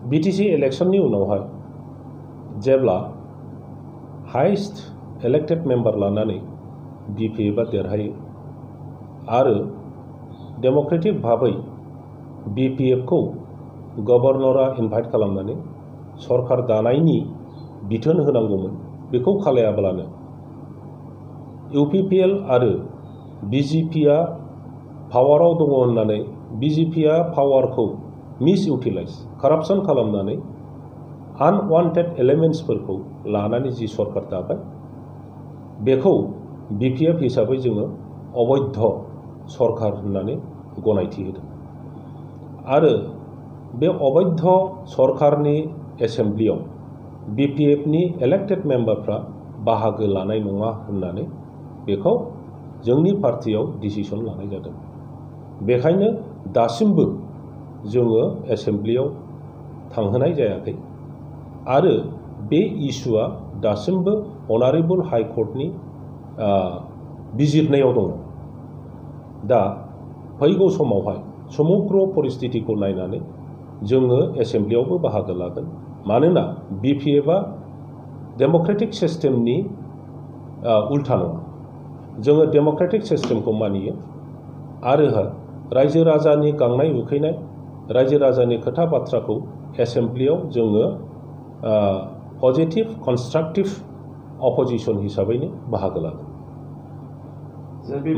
BTC इलेक्शननि उनावहाय जेब्ला heist elected member लानानै बीपीएफआ देरहायो आरो डेमोक्रेटिक भाबै बीपीएफखौ गवर्नरा इनभाइट खालामनानै सरकार दानायनि बिथोन होनांगौमोन, बेखौ खालायाब्लानो यूपीपीएल आरो बीजेपीआ पावाराव दङ होननानै बीजेपीआ पावारखौ मिस इउटिलाइज कारापसन खालामनानै आनवान्टेड एलिमेन्ट्सफोरखौ लानानै जि सरकार दाबाय बेखौ बीपीएफ हिसाबै जोङो अबैध सरकार होननानै गनायथि होदों आरो बे अबैध सरकारनि एसेम्ब्लियाव बीपीएफनि इलेक्टेड मेम्बारफ्रा बाहागो लानाय नङा होननानै बेखौ जोंनि पार्टियाव डिसिसन लानाय जादों। बेखायनो दासिमबो जोङो एसेम्ब्लियाव थांहोनाय जायाखै आरो बे इस्युआ दासिमबो अनारेबल हाइकर्टनि बिजिरनायाव दङ। दा फैगौ समावहाय समग्र परिस्थितिखौ नायनानै जोङो एसेम्ब्लियावबो बाहागो लागोन, मानोना बीपीएफआ डेमोक्रेटिक सिस्टेमनि उल्था नङा। जोङो डेमोक्रेटिक सिस्टेमखौ मानियो आरो रायजो राजानि गांनाय उखैनाय रायजो राजानि खोथा बाथ्राखौ एसेम्ब्लियाव जोङो पजिटिभ कन्स्ट्राक्टिभ अपोजिशन हिसाबैनो बाहागो लागोन।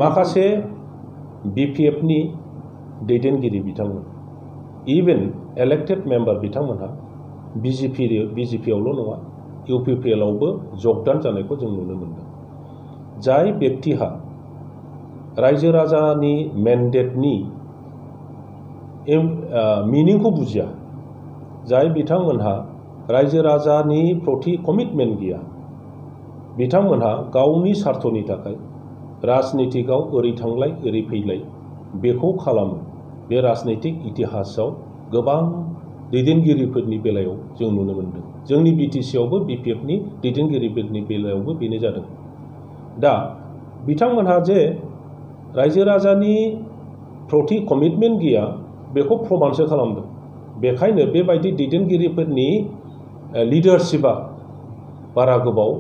माखासे बीपीएफनि दैदेनगिरि बिथांमोन इभेन इलेक्टेड मेम्बार बिथांमोनहा बीजेपीआवल' नङा यूपीपीएलआवबो जगदान जानायखौ जों नुनो मोनदों। जाय व्यक्तिहा रायजो राजानि मेन्डेटनि मिनिंखौ बुजिया, जाय बिथांमोनहा रायजो राजानि प्रति कमिटमेन्ट गैया, बिथांमोनहा गावनि स्वार्थनि थाखाय राजनीतिकआव ओरै थांलाय ओरै फैलाय बेखौ खालामो। बे राजनीतिक इतिहासाव गोबां दैदेनगिरिफोरनि बेलायाव जों नुनो मोनदों। जोंनि बीटीसीआवबो बीपीएफनि दैदेनगिरिफोरनि बेलायावबो बेनो जादों। दा बिथांमोनहा जे रायजो राजानि प्रति कमिटमेन्ट गैया बेखौ प्रमाणसो खालामदों। बेखायनो बेबायदि दैदेनगिरिफोरनि लिडारशिपआ बारा गोबाव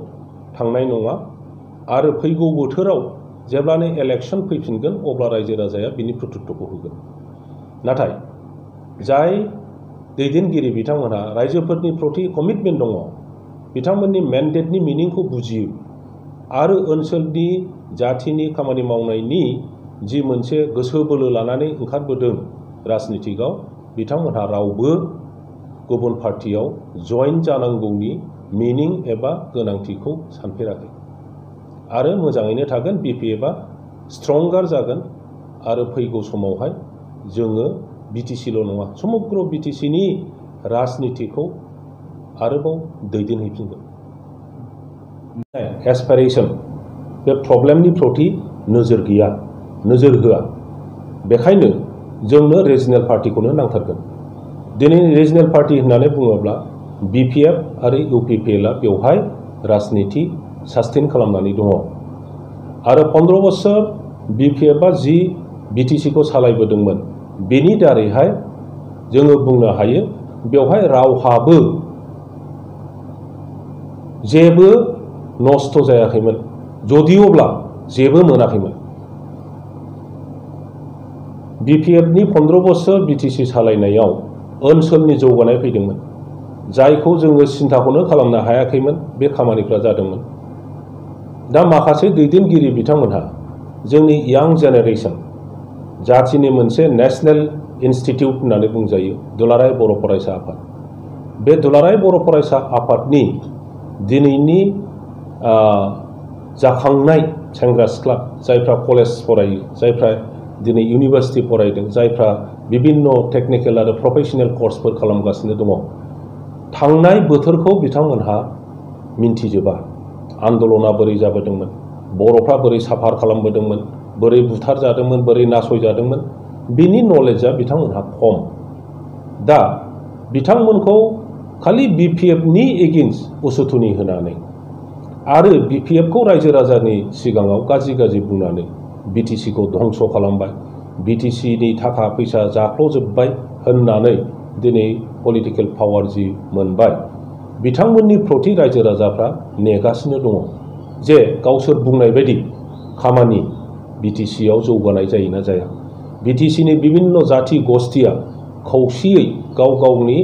थांनाय नङा आरो फैगौ बोथोराव जेब्लानो इलेक्शन फैफिनगोन अब्ला रायजो राजाया बिनि प्रत्युत्तरखौ होगोन। नाथाय जाय दैदेनगिरि बिथांमोनहा रायजोफोरनि प्रति कमिटमेन्ट दङ, बिथांमोननि मेन्डेटनि मिनिंखौ बुजियो आरो ओनसोलनि जाथिनि खामानि मावनायनि जि मोनसे गोसो बोलो लानानै ओंखारबोदों राजनीतिकआव, बिथांमोनहा रावबो गुबुन पार्टियाव जइन जानांगौनि मिनिं एबा गोनांथिखौ सानफेराखै आरो मोजाङैनो थागोन। बीपीएफआ स्ट्रंगार जागोन आरो फैगौ समावहाय जोङो बीटीसील' नङा समग्र बीटीसीनि राजनीतिखौ आरोबाव दैदेनहैफिनगोन। एसपिरेशन बे प्रब्लेमनि प्रति नोजोर गैया, नोजोर होआ। बेखायनो जोंनो रिजनेल पार्टिखौनो नांथारगोन। दिनै रिजनेल पार्टि होननानै बुङोब्ला बीपीएफ आरो यूपीपीएलआ बेवहाय राजनीति सास्टेन खालामनानै दङ आरो 15 बोसोर बीपीएफआ जि बीटीसीखौ सालायबोदोंमोन बेनि दारैहाय जोङो बुंनो हायो बेवहाय रावहाबो जेबो नस्थ' जायाखैमोन, जदिअब्ला जेबो मोनाखैमोन। बीपीएफनि 15 बोसोर बीटीसी सालायनायाव ओनसोलनि जौगानाय फैदोंमोन, जायखौ जोङो सिन्थाखौनो खालामनो हायाखैमोन। बे खामानिफ्रा जादोंमोन। दा माखासे दैदेनगिरि बिथांमोनहा जोंनि यां जेनेरेसन जाथिनि मोनसे नेशनेल इन्स्टिटिउट होननानै बुंजायो दुलाराय बर' फरायसा आफाद। बे दुलाराय बर' फरायसा आफादनि दिनैनि जाखांनाय सेंग्रा सिख्ला जायफ्रा कलेज फरायो, जायफ्रा दिनै इउनिभार्सिटि फरायदों, जायफ्रा बिभिन्न टेक्निकेल आरो प्रफेशनेल कर्सफोर खालामगासिनो दङ, थांनाय बोथोरखौ बिथांमोनहा मिन्थिजोबा। आन्दलना बोरै जाबोदोंमोन, बर'फ्रा बोरै साफार खालामबोदोंमोन, बोरै बुथारजादोंमोन, बोरै नासयजादोंमन, बिनि नलेजआ बिथांमोनहा खम। दा बिथांमोनखौ खालि बीपीएफनि एगेन्स्ट उसुथुनि होनानै आरो बीपीएफखौ रायजो राजानि सिगाङाव गाज्रि गाज्रि बुंनानै बीटीसीखौ धंस खालामबाय, बिटिसिनि थाखा फैसा जाख्ल'जोब्बाय होननानै दिनै पलिटिकेल पावार जि मोनबाय बिथांमोननि प्रति रायजो राजाफ्रा नेगासिनो दङ जे गावसोर बुंनाय बायदि खामानि बिटिसिआव जौगानाय जायोना जाया, बिटिसिनि बिभिन्न जाति गस्थिया खौसेयै गाव गावनि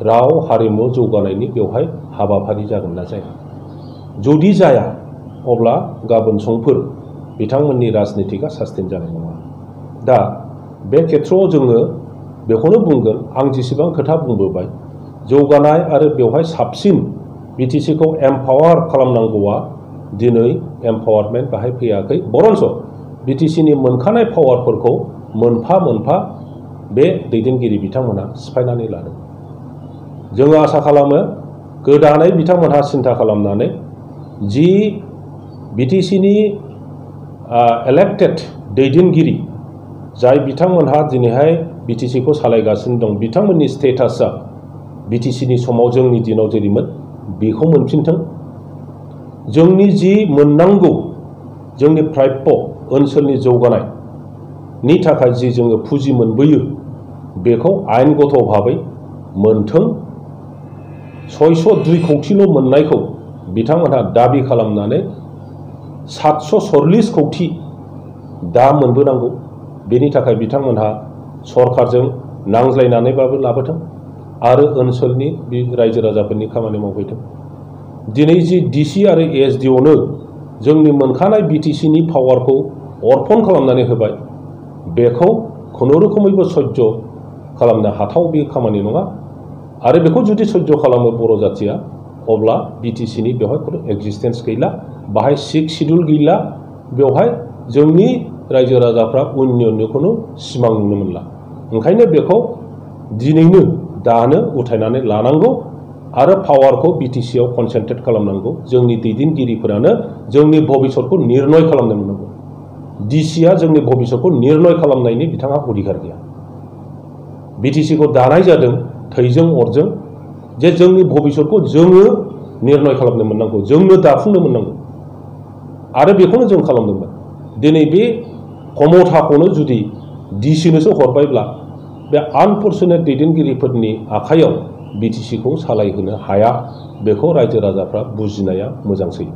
राव हारिमु जौगानायनि बेवहाय हाबाफारि जागोन ना जाया। जुदि जाया अब्ला गाबोन समफोर बिथांमोननि राजनितिका सास्टेन जानाय नङा। दा बे खेथ्रआव जोङो बेखौनो बुंगोन, आं जेसेबां खोथा बुंबोबाय जौगानाय आरो बेवहाय साबसिन बिटिसिखौ एम्पावार खालामनांगौआ दिनै एम्पावारमेन्ट बाहाय फैयाखै, बरन्स बिटिसिनि मोनखानाय पावारफोरखौ मोनफा मोनफा बे दैदेनगिरि बिथांमोना सिफायनानै लादों। जोङो आसा खालामो गोदानै बिथांमोनहा सिन्था खालामनानै जि बिटिसिनि इलेक्टेड दैदेनगिरि जाय बिथांमोनहा दिनैहाय बिटिसिखौ सालायगासिनो दं बिथांमोननि स्टेटासआ बिटिसिनि समाव जोंनि दिनाव जेरैमोन बेखौ मोनफिनथों। जोंनि जि मोननांगौ जोंनि प्राप्य ओनसोलनि जौगानायनि थाखाय जि जोङो पुँजि मोनबोयो बेखौ आयेनगत भाबै मोनथों। 602 कौटिल' मोननायखौ बिथांमोनहा दाबि खालामनानै 740 कौटि दा मोनबोनांगौ। बेनि थाखाय बिथांमोनहा सरकारजों नांज्लायनानैबाबो लाबोथों आरो ओनसोलनि रायजो राजाफोरनि खामानि मावफैथों। दिनै जि डिसि आरो एसडिअनो जोंनि मोनखानाय बिटिसिनि पावारखौ अर्पन खालामनानै होबाय बेखौ खुनुरुखुमैबो सह्य खालामनो हाथाव बे खामानि नङा। आरो बेखौ जुदि सह्य खालामो बर' जाथिया अब्ला बिटिसिनि बेवहाय खुनु एक्जिस्टेन्स गैला, बाहाय 6 शिड्युल गैला, बेवहाय जोंनि रायजो राजाफ्रा उन्नयननि खुनु सिमां नुनो मोनला। ओंखायनो बेखौ दिनैनो दानो उथायनानै लानांगौ आरो पावारखौ बिटिसिआव कनसेन्ट्रेट खालामनांगौ। जोंनि दैदेनगिरिफोरानो जोंनि भबिष्यतखौ निर्णय खालामनो मोननांगौ। डिसिआ जोंनि भबिष्यतखौ निर्णय खालामनायनि बिथाङा अधिकार गैया। बिटिसिखौ दानाय जादों थैजों अरजों जे जोंनि भबिष्यतखौ जोङो निर्णय खालामनो मोननांगौ, जोंनो दाफुंनो मोननांगौ आरो बेखौनो जों खालामदोंमोन। दिनै बे खमथाखौनो जुदि डिसिनोसो हरबायब्ला बे आनफर्चुनेट दैदेनगिरिफोरनि आखायाव बिटिसिखौ सालायहोनो हाया, बेखौ रायजो राजाफ्रा बुजिनाया मोजांसै।